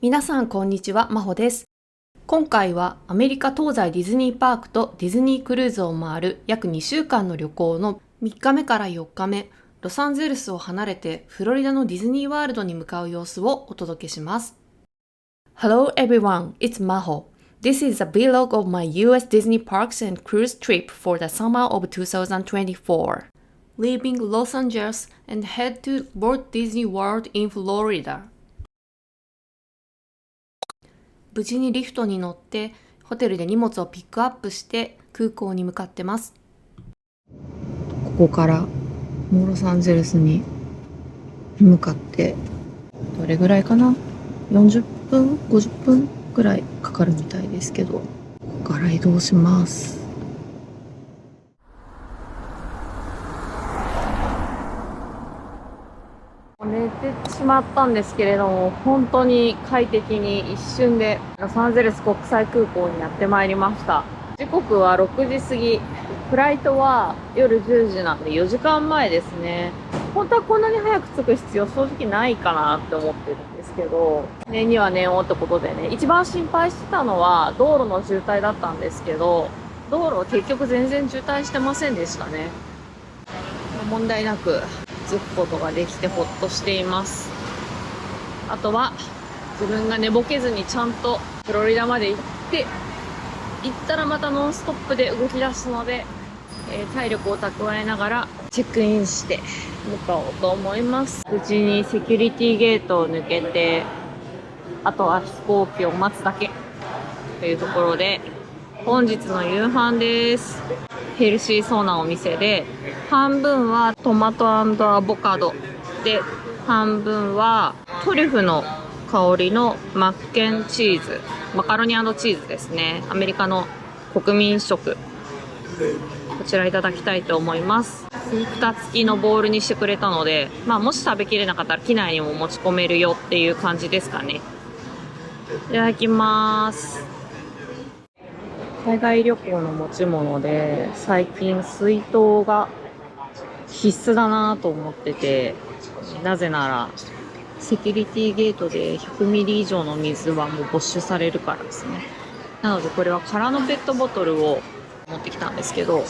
皆さんこんにちは、まほです。今回はアメリカ東西ディズニーパークとディズニークルーズを回る約2週間の旅行の3日目から4日目、ロサンゼルスを離れてフロリダのディズニーワールドに向かう様子をお届けします。Hello everyone, it's Maho. This is a vlog of my US Disney parks and cruise trip for the summer of 2024. Leaving Los Angeles and head to Walt Disney World in Florida.無事にリフトに乗ってホテルで荷物をピックアップして空港に向かってます。ここからもうロサンゼルスに向かってどれぐらいかな、40分50分ぐらいかかるみたいですけど、ここから移動します。寝てしまったんですけれども、本当に快適に一瞬でロサンゼルス国際空港にやってまいりました。時刻は6時過ぎ、フライトは夜10時なんで4時間前ですね。本当はこんなに早く着く必要正直ないかなって思ってるんですけど、念には念をってことでね、一番心配してたのは道路の渋滞だったんですけど、道路は結局全然渋滞してませんでしたね。問題なく着くことができてほっとしています。あとは自分が寝ぼけずにちゃんとフロリダまで行ったらまたノンストップで動き出すので、体力を蓄えながらチェックインして向かおうと思います。無事にセキュリティゲートを抜けて、あとは飛行機を待つだけというところで、本日の夕飯です。ヘルシーそうなお店で、半分はトマト&アボカドで、半分はトリュフの香りのマッケンチーズ、マカロニ&チーズですね。アメリカの国民食、こちらいただきたいと思います。蓋付きのボウルにしてくれたので、もし食べきれなかったら機内にも持ち込めるよっていう感じですかね。いただきます。海外旅行の持ち物で最近水筒が必須だなと思ってて、なぜならセキュリティゲートで100ミリ以上の水はもう没収されるからですね。なのでこれは空のペットボトルを持ってきたんですけど、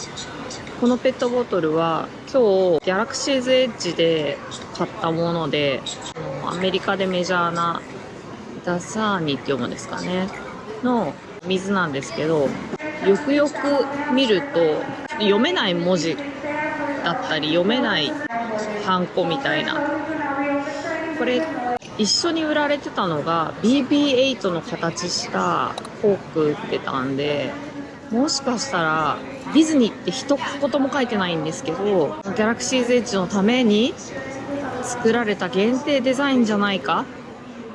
このペットボトルは今日ギャラクシーズエッジで買ったもので、アメリカでメジャーなダサーニって読むんですかねの水なんですけど、よくよく見ると読めない文字だったり読めないハンコみたいな、これ一緒に売られてたのが BB-8 の形したフォーク売ってたんで、もしかしたらディズニーって一言も書いてないんですけど、ギャラクシーズエッジのために作られた限定デザインじゃないか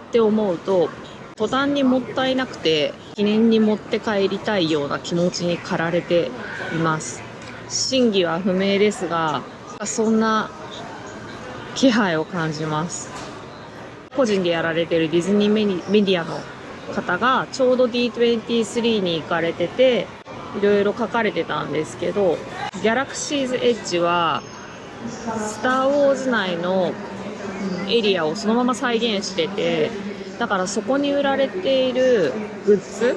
って思うと、途端にもったいなくて記念に持って帰りたいような気持ちに駆られています。真偽は不明ですが、そんな気配を感じます。個人でやられているディズニーメディアの方がちょうど D23 に行かれてて、いろいろ書かれてたんですけど、ギャラクシーズエッジはスター・ウォーズ内のエリアをそのまま再現してて、だからそこに売られているグッズ、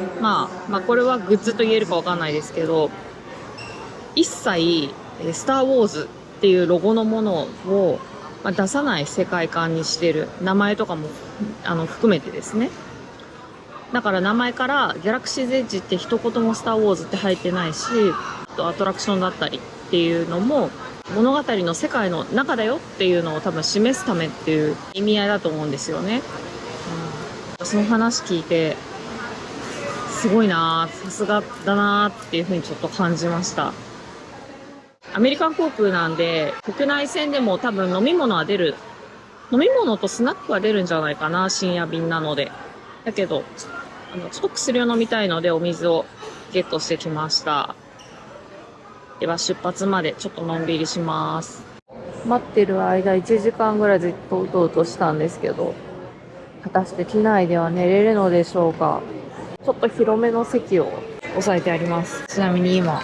これはグッズと言えるかわかんないですけど、一切スター・ウォーズっていうロゴのものを出さない世界観にしてる、名前とかも含めてですね。だから名前からギャラクシーズエッジって一言もスター・ウォーズって入ってないし、アトラクションだったりっていうのも物語の世界の中だよっていうのを多分示すためっていう意味合いだと思うんですよね。その話聞いてすごいな、さすがだなっていうふうにちょっと感じました。アメリカン航空なんで国内線でも多分飲み物は出る、飲み物とスナックは出るんじゃないかな、深夜便なので。だけどちょっと薬を飲みたいのでお水をゲットしてきました。では出発までちょっとのんびりします。待ってる間1時間ぐらいずっとうとうとしたんですけど、果たして機内では寝れるのでしょうか。ちょっと広めの席を押さえてあります。ちなみに今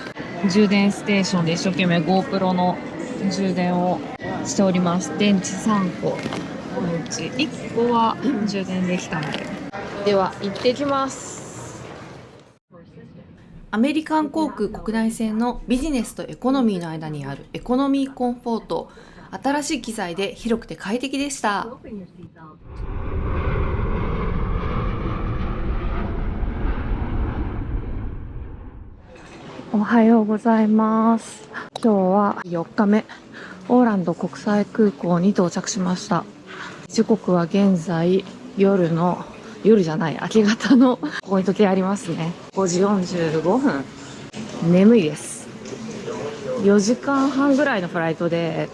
充電ステーションで一生懸命 GoPro の充電をしております。電池3個ち1個は充電できたので、では行ってきます。アメリカン航空国内線のビジネスとエコノミーの間にあるエコノミーコンフォート、新しい機材で広くて快適でした。おはようございます。今日は4日目、オーランド国際空港に到着しました。時刻は現在夜じゃない、明け方の、ここに時計ありますね。5時45分。眠いです。4時間半ぐらいのフライトで、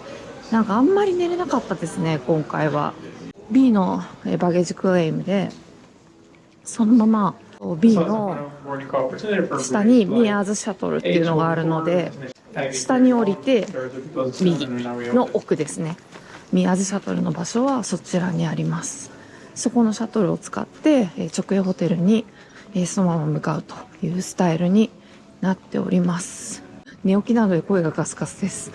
なんかあんまり寝れなかったですね、今回は。B のバゲージクレームで、そのまま B の下にミアーズシャトルっていうのがあるので、下に降りて右の奥ですね。ミアーズシャトルの場所はそちらにあります。そこのシャトルを使って直営ホテルにそのまま向かうというスタイルになっております。寝起きなので声がガスガスです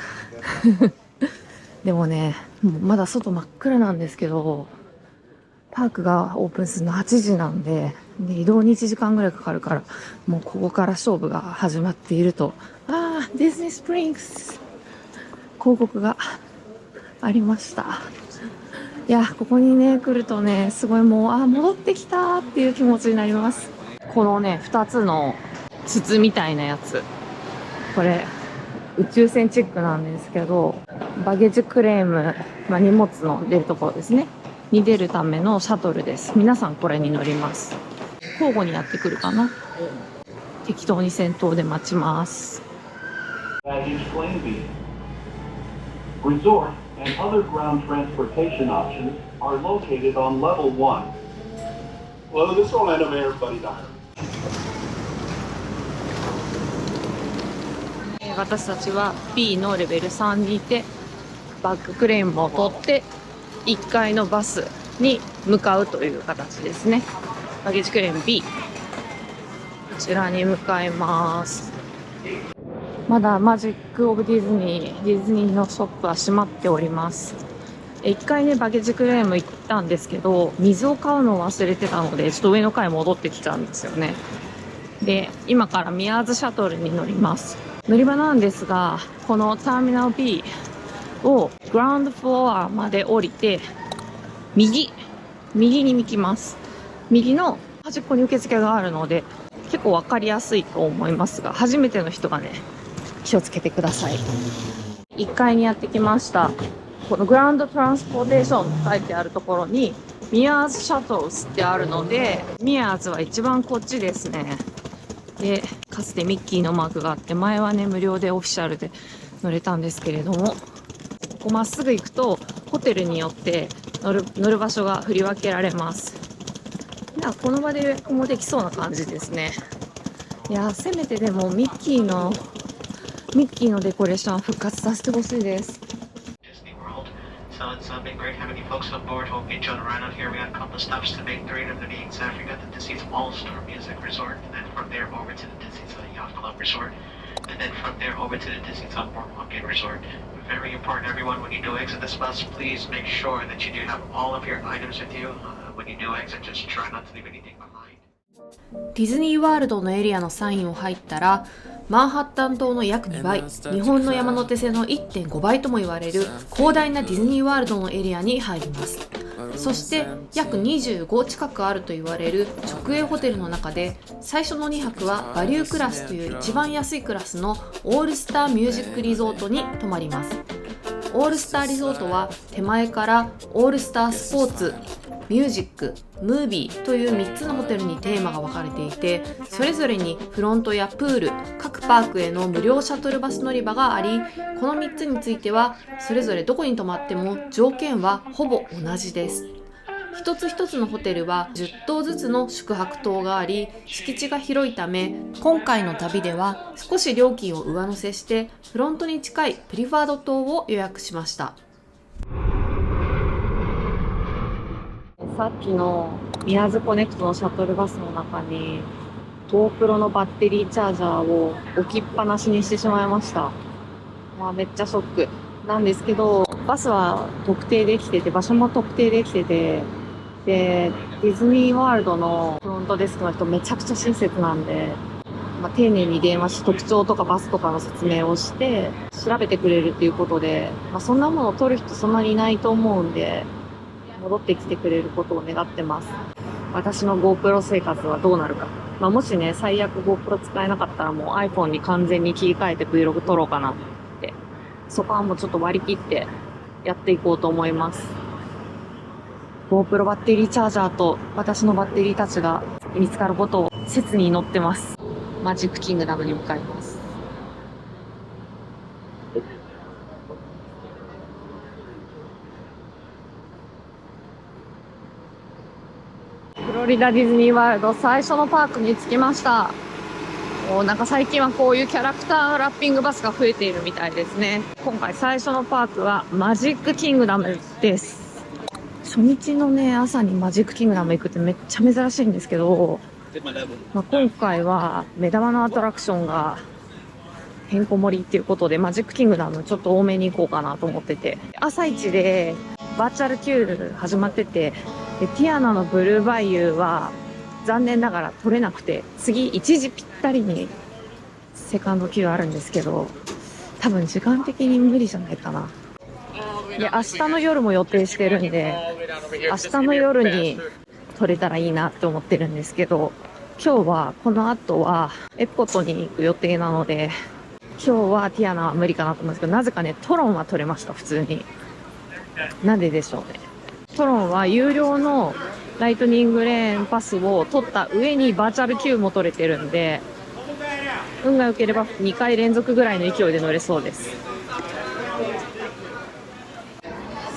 でもね、もうまだ外真っ暗なんですけど、パークがオープンするの8時なんで、移動に1時間ぐらいかかるから、もうここから勝負が始まっていると。ディズニースプリングス広告がありました。いや、ここにね来るとね、すごいもう戻ってきたっていう気持ちになります。このね2つの筒みたいなやつ、これ宇宙船チックなんですけど、バゲージクレーム、荷物の出るところですねに出るためのシャトルです。皆さんこれに乗ります。交互にやってくるかな。適当に先頭で待ちます。Resort and other ground transportation options are located on level 1. Well, this won't end up everybody dying. 私たちは B のレベル3にいて、バッククレームを取って1階のバスに向かうという形ですね。バゲージクレーム B、 こちらに向かいます。まだマジックオブディズニーのショップは閉まっております。1回ねバゲージクレーム行ったんですけど、水を買うのを忘れてたので、ちょっと上の階戻ってきたんですよね。で、今からミアーズシャトルに乗ります。乗り場なんですが、このターミナル B をグラウンドフロアまで降りて右に行きます。右の端っこに受付があるので結構分かりやすいと思いますが、初めての人がね気をつけてください。1階にやってきました。このグラウンドトランスポーテーションって書いてあるところにミアーズシャトルズってあるので、ミアーズは一番こっちですね。で、かつてミッキーのマークがあって、前はね無料でオフィシャルで乗れたんですけれども、ここまっすぐ行くとホテルによって乗る場所が振り分けられます。この場で予約もできそうな感じですね。いや、せめてでもミッキーのデコレーション復活させてほしいです。So it's been great having you folks on board. Hope you enjoyed a ride out here. We got a couple of stops to make. 3 of the being South. We got the Disney's All-Star Music Resort, and then from there over to the Disney's Yacht Club Resort, and then from there over to the Disney's Boardwalk Gate Resort. Very important, everyone, when you do exit this bus, please make sure that you do have all of your items with you. When you do exit, just try not to leave anything behind. ディズニーワールドのエリアのサインを入ったら、マンハッタン島の約2倍、日本の山手線の 1.5 倍とも言われる広大なディズニーワールドのエリアに入ります。そして約25近くあると言われる直営ホテルの中で、最初の2泊はバリュークラスという一番安いクラスのオールスターミュージックリゾートに泊まります。オールスターリゾートは手前からオールスタースポーツ、ミュージック、ムービーという3つのホテルにテーマが分かれていて、それぞれにフロントやプール、各パークへの無料シャトルバス乗り場があり、この3つについてはそれぞれどこに泊まっても条件はほぼ同じです。一つ一つのホテルは10棟ずつの宿泊棟があり、敷地が広いため、今回の旅では少し料金を上乗せしてフロントに近いプリファード棟を予約しました。さっきのミアーズコネクトのシャトルバスの中に GoPro のバッテリーチャージャーを置きっぱなしにしてしまいました。めっちゃショック。なんですけど、バスは特定できてて、場所も特定できてて、で、ディズニーワールドのフロントデスクの人めちゃくちゃ親切なんで、丁寧に電話して特徴とかバスとかの説明をして調べてくれるっていうことで、そんなものを取る人そんなにいないと思うんで、戻ってきてくれることを願ってます。私の GoPro 生活はどうなるか。もしね、最悪 GoPro 使えなかったらもう iPhone に完全に切り替えて Vlog 撮ろうかなって。そこはもうちょっと割り切ってやっていこうと思います。GoPro バッテリーチャージャーと私のバッテリーたちが見つかることを切に祈ってます。マジックキングダムに向かいます。フロリダディズニーワールド最初のパークに着きました。なんか最近はこういうキャラクターラッピングバスが増えているみたいですね。今回最初のパークはマジックキングダムです。初日のね、朝にマジックキングダム行くってめっちゃ珍しいんですけど、今回は目玉のアトラクションがてんこ盛りっていうことで、マジックキングダムちょっと多めに行こうかなと思ってて、朝一でバーチャル Q 始まってて、でティアナのブルーバイユーは残念ながら取れなくて、次1時ぴったりにセカンド Q あるんですけど、多分時間的に無理じゃないかな。で、明日の夜も予定してるんで、明日の夜に取れたらいいなって思ってるんですけど、今日はこの後はエプコットに行く予定なので、今日はティアナは無理かなと思うんですけど、なぜかね、トロンは取れました、普通に。なんででしょうね。トロンは有料のライトニングレーンパスを取った上にバーチャル Q も取れてるんで、運が良ければ2回連続ぐらいの勢いで乗れそうです。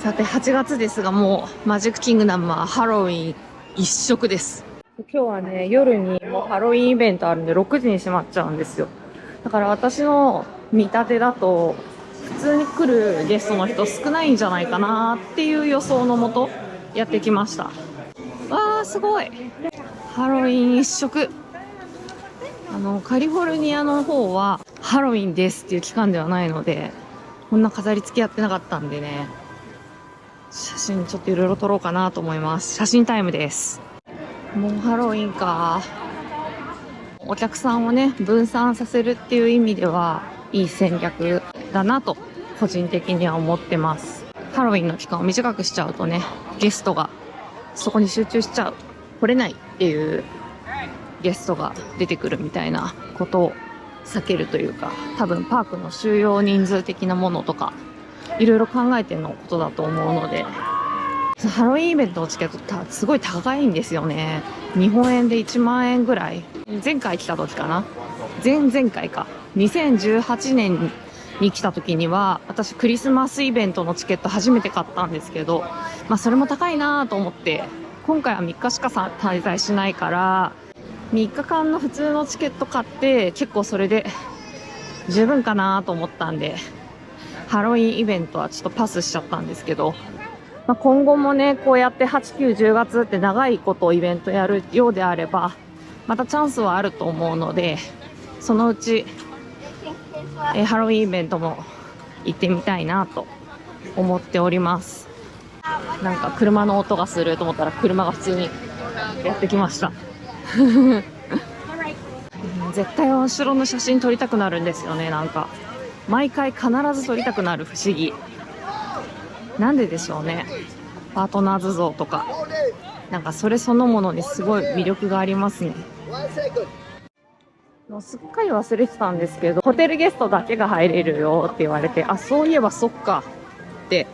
さて、8月ですが、もうマジックキングダムはハロウィン一色です。今日はね、夜にもうハロウィンイベントあるんで6時に閉まっちゃうんですよ。だから私の見立てだと普通に来るゲストの人少ないんじゃないかなっていう予想のもとやってきました。わー、すごいハロウィン一色。カリフォルニアの方はハロウィンですっていう期間ではないので、こんな飾り付けやってなかったんでね、写真ちょっといろいろ撮ろうかなと思います。写真タイムです。もうハロウィンか。お客さんをね、分散させるっていう意味ではいい戦略だなと個人的には思ってます。ハロウィンの期間を短くしちゃうとね、ゲストがそこに集中しちゃう、来れないっていうゲストが出てくるみたいなことを避けるというか、多分パークの収容人数的なものとかいろいろ考えてのことだと思うので、ハロウィンイベントのチケットすごい高いんですよね。日本円で1万円ぐらい。前回来た時かな、前々回か、2018年に来た時には私クリスマスイベントのチケット初めて買ったんですけど、それも高いなと思って、今回は3日しか滞在しないから3日間の普通のチケット買って、結構それで十分かなと思ったんで、ハロウィンイベントはちょっとパスしちゃったんですけど、今後もね、こうやって8、9、10月って長いことをイベントやるようであれば、またチャンスはあると思うので、そのうち、ハロウィンイベントも行ってみたいなと思っております。なんか車の音がすると思ったら車が普通にやってきました絶対お城の写真撮りたくなるんですよね。なんか毎回必ず撮りたくなる、不思議。なんででしょうね。パートナーズ像とか、なんかそれそのものにすごい魅力がありますね。もうすっかり忘れてたんですけど、ホテルゲストだけが入れるよって言われて、そういえばそっかって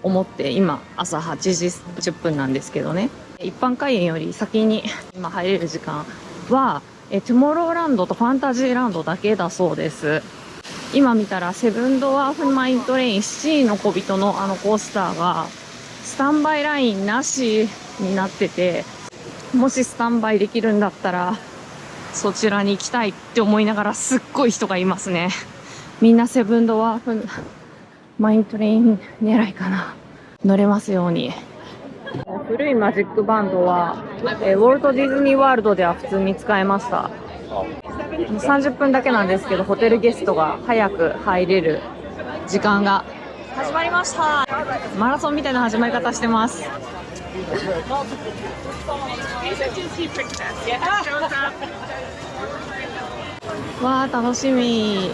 思って、今朝8時10分なんですけどね、一般開園より先に今入れる時間はトゥモローランドとファンタジーランドだけだそうです。今見たらセブンドワーフマイントレイン7位の小人のコースターがスタンバイラインなしになってて、もしスタンバイできるんだったらそちらに行きたいって思いながら、すっごい人がいますね。みんなセブンドワーフマイントレイン狙いかな。乗れますように。古いマジックバンドは、ウォルト・ディズニーワールドでは普通に使えました。30分だけなんですけど、ホテルゲストが早く入れる時間が始まりました。マラソンみたいな始まり方してます。わー、楽しみ。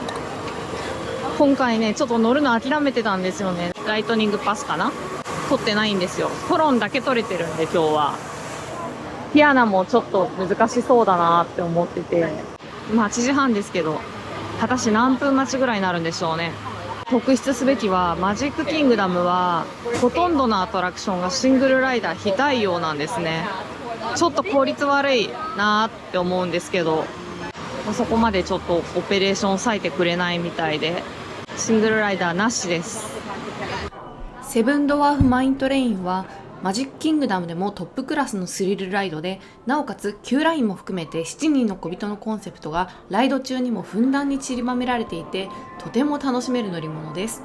今回ね、ちょっと乗るの諦めてたんですよね。ライトニングパスかな、取ってないんですよ。トロンだけ取れてるんで今日は。ティアナもちょっと難しそうだなって思ってて、今8時半ですけど、果たして何分待ちぐらいになるんでしょうね。特筆すべきはマジックキングダムはほとんどのアトラクションがシングルライダー非対応なんですね。ちょっと効率悪いなーって思うんですけど、そこまでちょっとオペレーション割いてくれないみたいで、シングルライダーなしです。セブンドワーフマイントレインはマジックキングダムでもトップクラスのスリルライドで、なおかつQラインも含めて7人の小人のコンセプトがライド中にもふんだんに散りばめられていて、とても楽しめる乗り物です。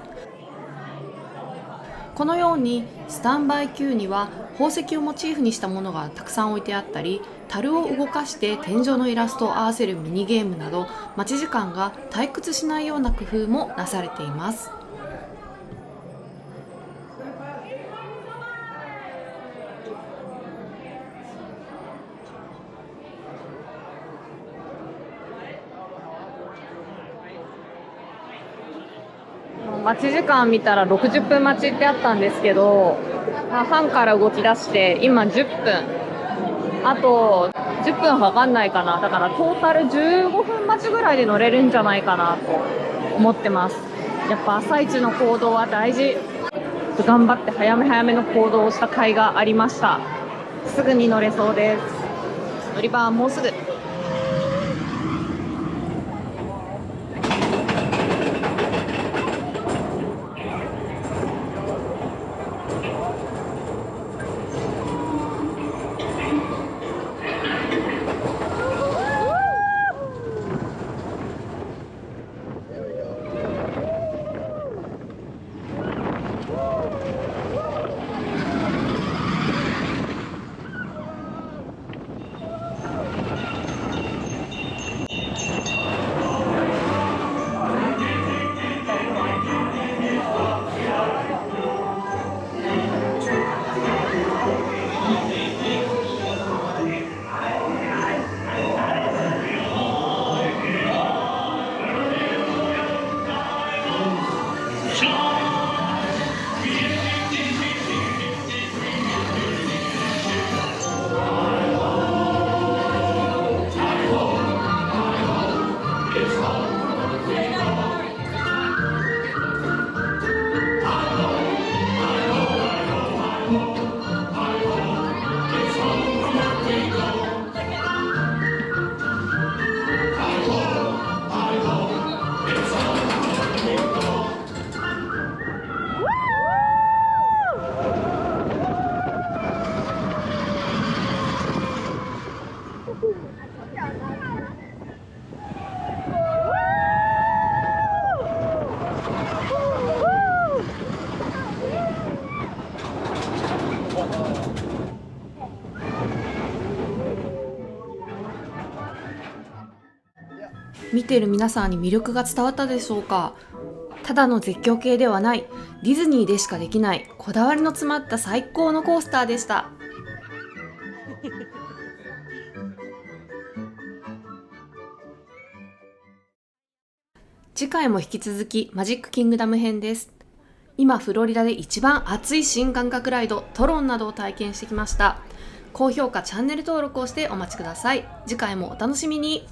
このようにスタンバイ Q には宝石をモチーフにしたものがたくさん置いてあったり、樽を動かして天井のイラストを合わせるミニゲームなど、待ち時間が退屈しないような工夫もなされています。待ち時間見たら60分待ちってあったんですけど、半から動き出して今10分、あと10分かかんないかな。だからトータル15分待ちぐらいで乗れるんじゃないかなと思ってます。やっぱ朝一の行動は大事。頑張って早めの行動をした甲斐がありました。すぐに乗れそうです。乗り場はもうすぐ。見ている皆さんに魅力が伝わったでしょうか。ただの絶叫系ではない、ディズニーでしかできないこだわりの詰まった最高のコースターでした。次回も引き続きマジックキングダム編です。今フロリダで一番熱い新感覚ライドトロンなどを体験してきました。高評価、チャンネル登録をしてお待ちください。次回もお楽しみに。